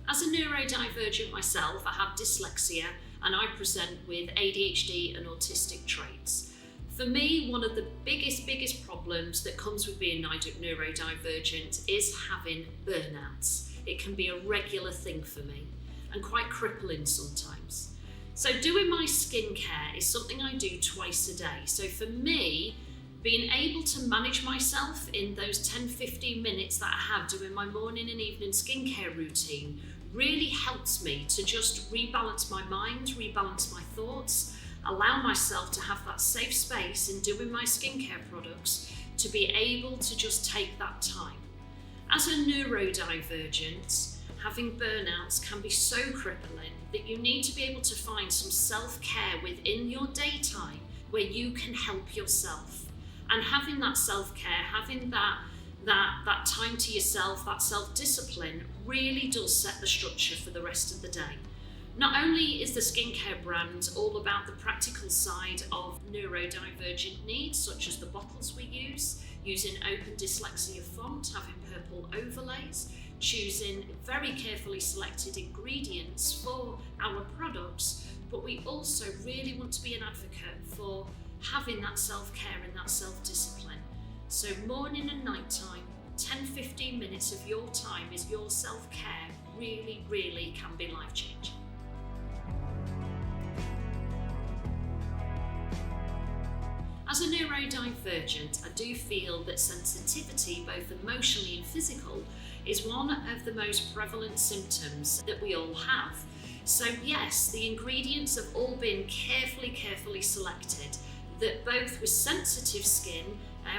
As a neurodivergent myself, I have dyslexia and I present with ADHD and autistic traits. For me, one of the biggest problems that comes with being neurodivergent is having burnouts. It can be a regular thing for me and quite crippling sometimes. So doing my skincare is something I do twice a day. So for me, being able to manage myself in those 10-15 minutes that I have doing my morning and evening skincare routine really helps me to just rebalance my mind, rebalance my thoughts, allow myself to have that safe space in doing my skincare products to be able to just take that time. As a neurodivergent, having burnouts can be so crippling that you need to be able to find some self-care within your daytime where you can help yourself. And having that self-care, having that time to yourself, that self-discipline really does set the structure for the rest of the day. Not only is the skincare brand all about the practical side of neurodivergent needs, such as the bottles we use, using open dyslexia font, having purple overlays, choosing very carefully selected ingredients for our products, but we also really want to be an advocate for having that self-care and that self-discipline. So morning and night time, 10-15 minutes of your time is your self-care really can be life-changing. As a neurodivergent, I do feel that sensitivity, both emotionally and physical, is one of the most prevalent symptoms that we all have. So yes, the ingredients have all been carefully selected, that both with sensitive skin,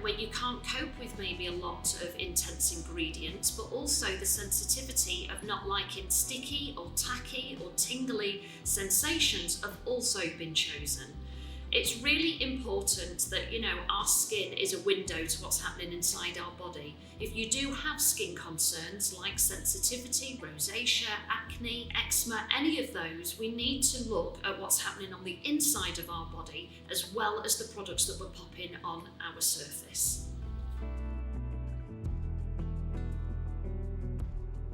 where you can't cope with maybe a lot of intense ingredients, but also the sensitivity of not liking sticky or tacky or tingly sensations have also been chosen. It's really important that, our skin is a window to what's happening inside our body. If you do have skin concerns like sensitivity, rosacea, acne, eczema, any of those, we need to look at what's happening on the inside of our body as well as the products that we're popping on our surface.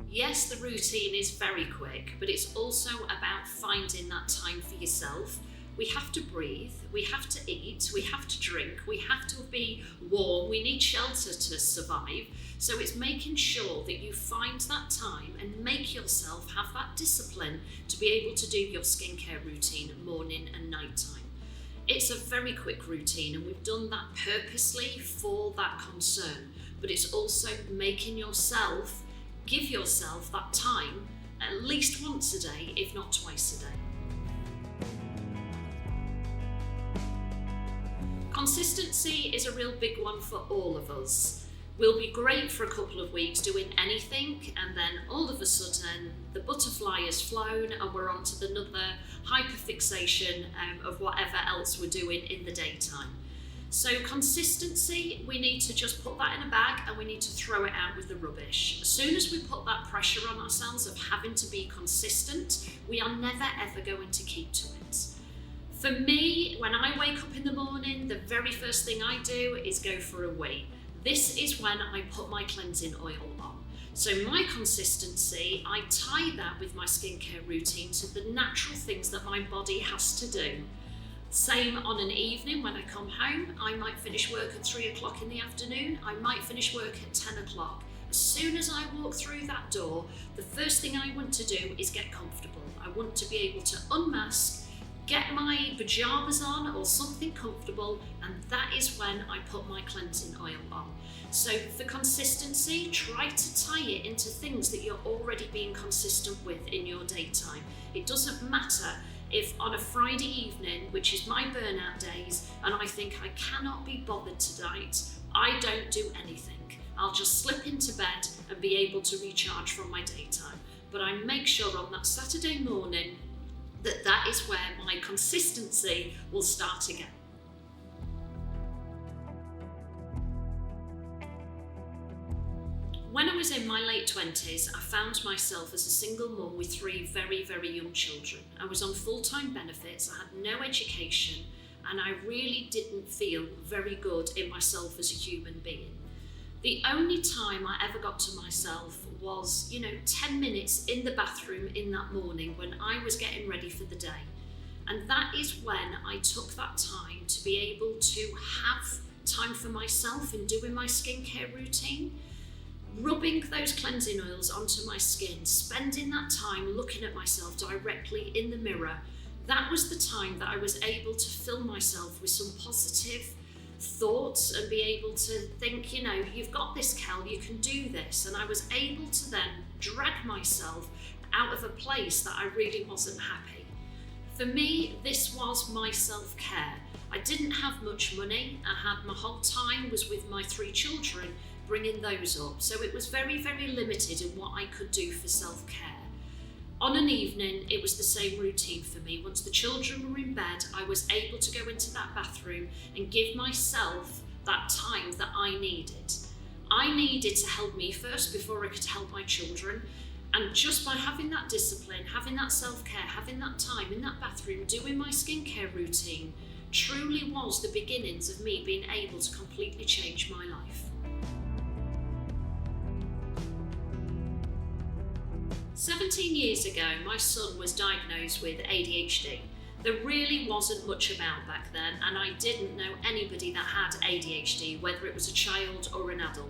Yes, the routine is very quick, but it's also about finding that time for yourself. We have to breathe, we have to eat, we have to drink, we have to be warm, we need shelter to survive. So it's making sure that you find that time and make yourself have that discipline to be able to do your skincare routine morning and night time. It's a very quick routine and we've done that purposely for that concern, but it's also making yourself, give yourself that time at least once a day, if not twice a day. Consistency is a real big one for all of us. We'll be great for a couple of weeks doing anything, and then all of a sudden the butterfly has flown and we're on to another hyperfixation of whatever else we're doing in the daytime. So consistency, we need to just put that in a bag and we need to throw it out with the rubbish. As soon as we put that pressure on ourselves of having to be consistent, we are never ever going to keep to it. For me, when I wake up in the morning, the very first thing I do is go for a wee. This is when I put my cleansing oil on. So my consistency, I tie that with my skincare routine to the natural things that my body has to do. Same on an evening when I come home, I might finish work at 3 o'clock in the afternoon, I might finish work at 10 o'clock. As soon as I walk through that door, the first thing I want to do is get comfortable. I want to be able to unmask, get my pajamas on or something comfortable, and that is when I put my cleansing oil on. So for consistency, try to tie it into things that you're already being consistent with in your daytime. It doesn't matter if on a Friday evening, which is my burnout days, and I think I cannot be bothered tonight, I don't do anything. I'll just slip into bed and be able to recharge from my daytime. But I make sure on that Saturday morning that is where my consistency will start again. When I was in my late 20s, I found myself as a single mum with 3 very young children. I was on full-time benefits, I had no education, and I really didn't feel very good in myself as a human being. The only time I ever got to myself was, 10 minutes in the bathroom in that morning when I was getting ready for the day. And that is when I took that time to be able to have time for myself in doing my skincare routine, rubbing those cleansing oils onto my skin, spending that time looking at myself directly in the mirror. That was the time that I was able to fill myself with some positive thoughts and be able to think, you've got this, Kel, you can do this. And I was able to then drag myself out of a place that I really wasn't happy. For me, this was my self-care. I didn't have much money. My whole time was with my 3 children, bringing those up. So it was very, very limited in what I could do for self-care. On an evening, it was the same routine for me. Once the children were in bed, I was able to go into that bathroom and give myself that time that I needed. I needed to help me first before I could help my children. And just by having that discipline, having that self-care, having that time in that bathroom, doing my skincare routine, truly was the beginnings of me being able to completely change my life. 17 years ago, my son was diagnosed with ADHD. There really wasn't much about back then, and I didn't know anybody that had ADHD, whether it was a child or an adult.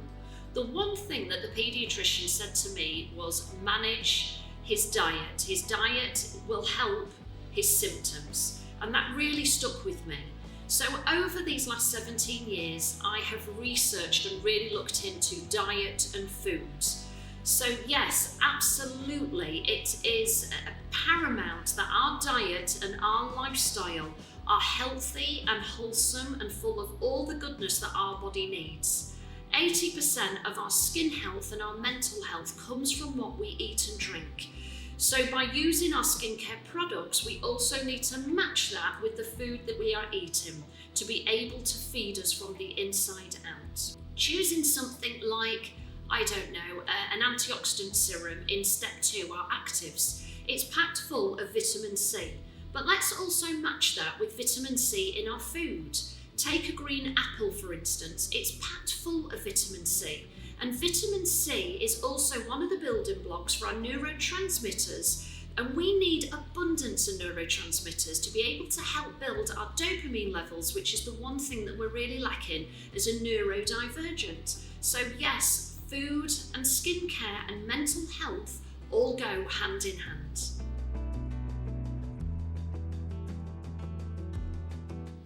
The one thing that the paediatrician said to me was manage his diet. His diet will help his symptoms, and that really stuck with me. So over these last 17 years, I have researched and really looked into diet and foods. So yes, absolutely, it is paramount that our diet and our lifestyle are healthy and wholesome and full of all the goodness that our body needs. 80% of our skin health and our mental health comes from what we eat and drink. So by using our skincare products, we also need to match that with the food that we are eating to be able to feed us from the inside out. Choosing something like, an antioxidant serum in step 2, our actives. It's packed full of vitamin C, but let's also match that with vitamin C in our food. Take a green apple, for instance. It's packed full of vitamin C, and vitamin C is also one of the building blocks for our neurotransmitters, and we need abundance of neurotransmitters to be able to help build our dopamine levels, which is the one thing that we're really lacking as a neurodivergent. So yes, food and skincare and mental health all go hand in hand.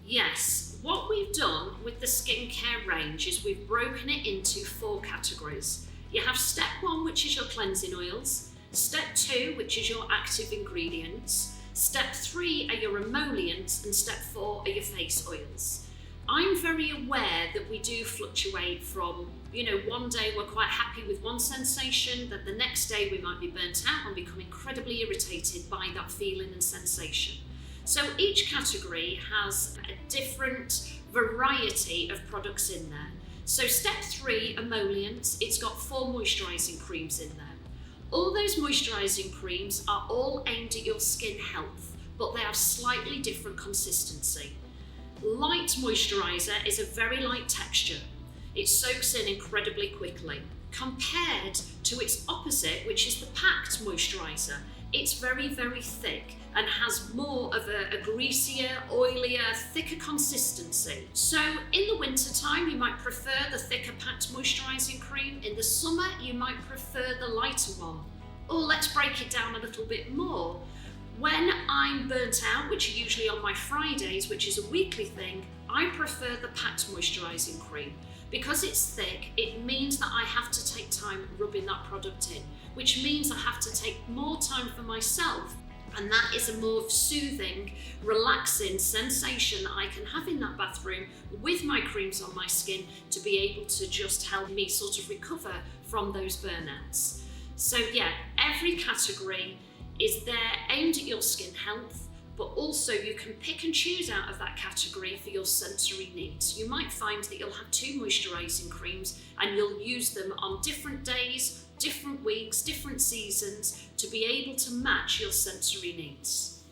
Yes, what we've done with the skincare range is we've broken it into 4 categories. You have step 1, which is your cleansing oils, step 2, which is your active ingredients, step 3 are your emollients, and step 4 are your face oils. I'm very aware that we do fluctuate from, one day we're quite happy with one sensation, that the next day we might be burnt out and become incredibly irritated by that feeling and sensation. So each category has a different variety of products in there. So step 3, emollients, it's got 4 moisturising creams in there. All those moisturising creams are all aimed at your skin health, but they have slightly different consistency. Light moisturiser is a very light texture. It soaks in incredibly quickly. Compared to its opposite, which is the packed moisturiser, it's very, very thick and has more of a greasier, oilier, thicker consistency. So in the winter time, you might prefer the thicker packed moisturising cream. In the summer, you might prefer the lighter one. Or let's break it down a little bit more. When I'm burnt out, which are usually on my Fridays, which is a weekly thing, I prefer the packed moisturising cream. Because it's thick, it means that I have to take time rubbing that product in, which means I have to take more time for myself. And that is a more soothing, relaxing sensation that I can have in that bathroom with my creams on my skin to be able to just help me sort of recover from those burnouts. So yeah, every category is there aimed at your skin health, but also you can pick and choose out of that category for your sensory needs. You might find that you'll have 2 moisturising creams and you'll use them on different days, different weeks, different seasons to be able to match your sensory needs.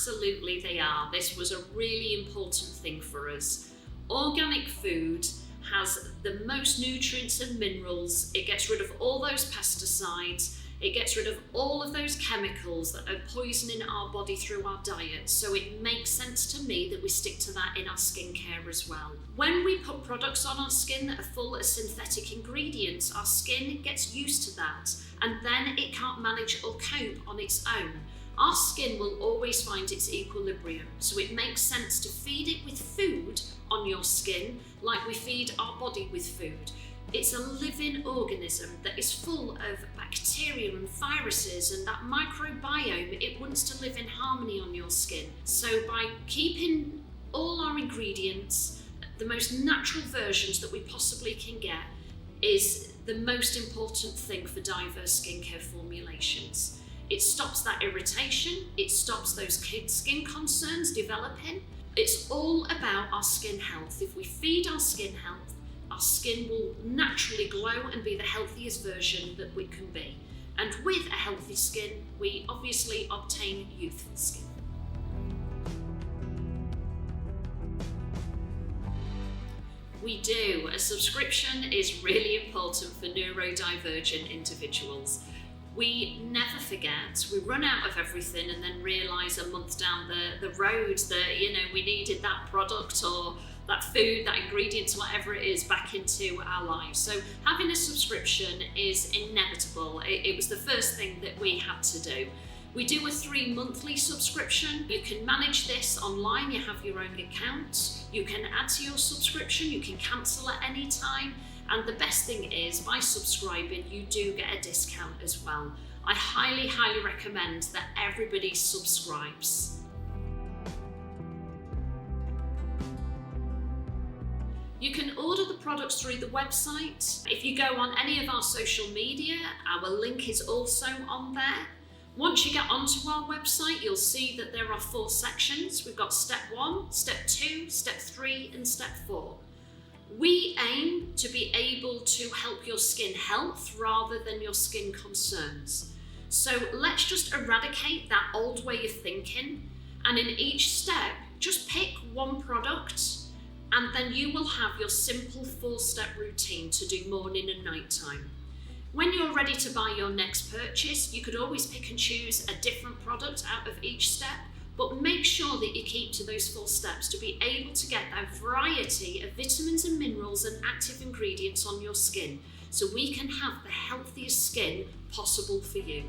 Absolutely they are. This was a really important thing for us. Organic food has the most nutrients and minerals. It gets rid of all those pesticides. It gets rid of all of those chemicals that are poisoning our body through our diet. So it makes sense to me that we stick to that in our skincare as well. When we put products on our skin that are full of synthetic ingredients, our skin gets used to that, and then it can't manage or cope on its own. Our skin will always find its equilibrium, so it makes sense to feed it with food on your skin like we feed our body with food. It's a living organism that is full of bacteria and viruses, and that microbiome, it wants to live in harmony on your skin. So by keeping all our ingredients, the most natural versions that we possibly can get, is the most important thing for diverse skincare formulations. It stops that irritation, it stops those skin concerns developing. It's all about our skin health. If we feed our skin health, our skin will naturally glow and be the healthiest version that we can be. And with a healthy skin, we obviously obtain youthful skin. We do. A subscription is really important for neurodivergent individuals. We never forget. We run out of everything and then realise a month down the road that, we needed that product or that food, that ingredient, whatever it is, back into our lives. So having a subscription is inevitable. It was the first thing that we had to do. We do a 3 monthly subscription. You can manage this online. You have your own account. You can add to your subscription. You can cancel at any time. And the best thing is, by subscribing, you do get a discount as well. I highly, highly recommend that everybody subscribes. You can order the products through the website. If you go on any of our social media, our link is also on there. Once you get onto our website, you'll see that there are 4 sections. We've got step 1, step 2, step 3, and step 4. We aim to be able to help your skin health rather than your skin concerns. So let's just eradicate that old way of thinking, and in each step, just pick one product, and then you will have your simple 4-step routine to do morning and night time. When you're ready to buy your next purchase, you could always pick and choose a different product out of each step, but make sure that you keep to those 4 steps to be able to get that variety of vitamins and minerals and active ingredients on your skin, so we can have the healthiest skin possible for you.